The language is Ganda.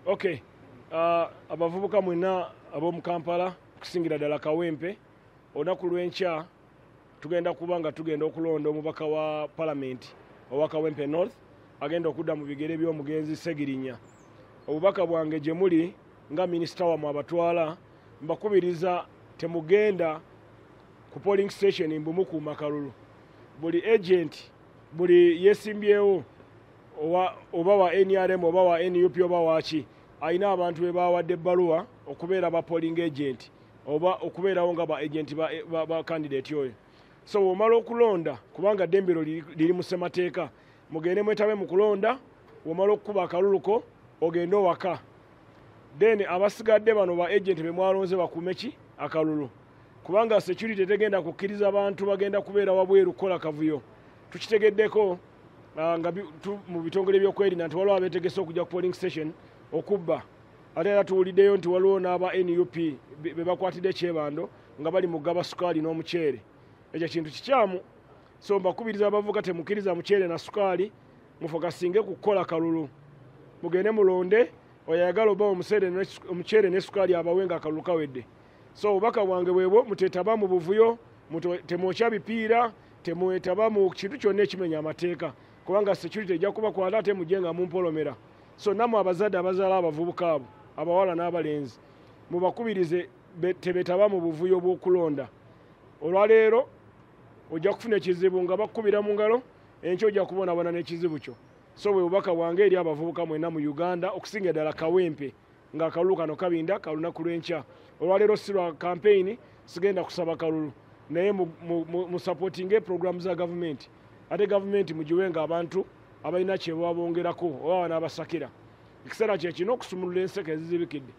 Okay. Abavubuka mwena ab'omu Kampala okusingira ddala Kawempe olunaku lw'enkya tugenda kubanga tugenda okulonda omubaka wa Parliament owa Kawempe North agenda okudda mu bigere by'omugenzi Segirinya. Obubaka bwange gye muli nga minisita wamwe abatwala mbakubiriza temugenda ku polling station mbumukuuma kalulu. Buli agent buli yesimbyewo oba wa NRM oba wa NUP oba waki ayina abantu be bawadde ebbaluwa okubeera ba polling agent oba okubeerawo nga ba agent ba candidate oyo. So omala okulonda kubanga ddembero liri mu ssemateeka mugende mwetabe mu kulonda omala okukuba akaluluko ogende owaka. Then abasigadde bano ba agent be mwalonze bakume ki akalulu kubanga security tegenda kukkiriza abantu bagenda kubeera wabweru kukola kavuyo. Tukitegeddeko nga mu bitongole by'okwerinda nti waliwo abeetegese okujja ku polling station okubba. Ate era tuwuliddeyo nti waliwo n'aba NUP be bakwatidde ekyebando nga bali mu ggaba sukaali n'omuceere. Ekyo kintu kikyamu. So mbakubiriza abavuga temukkiriza muceere na sukaali mufokasinge ku kukola kalulu. Mugende mulonde oyagala oba omuceere ne sukaali abawenga akalulu kawedde. So obubaka bwange bwebwo muteetaba mu buvuyo temwokya bipiira temwetaba mu kintu kyonna ekimenya amateeka kubanga security ejja kubakwata ate mujje nga mumpolomera. So nammwe abazadde abazaala abavubuka abo abawala n'abalenzi mubakubirize tebeetaba mu buvuyo bw'okulonda. Olwaleero ojja kufuna ekizibu nga bakubira mu ngalo enkyo ojja kubonaabona n'ekizibu kyo. So bwe bubaka bwange eri abavubuka mwenna mu Uganda okusinga ddala Kawempe nga akalulu kano kabinda kalunaku lw'enkya. Olwaleero si lwa campaign sigenda kusaba kalulu naye mu supporting program za government ate government mugiwenga abantu abalina kye babongerako oba n'abasakira. Ekiseera kye kino okusumulula enseke ezizibikidde.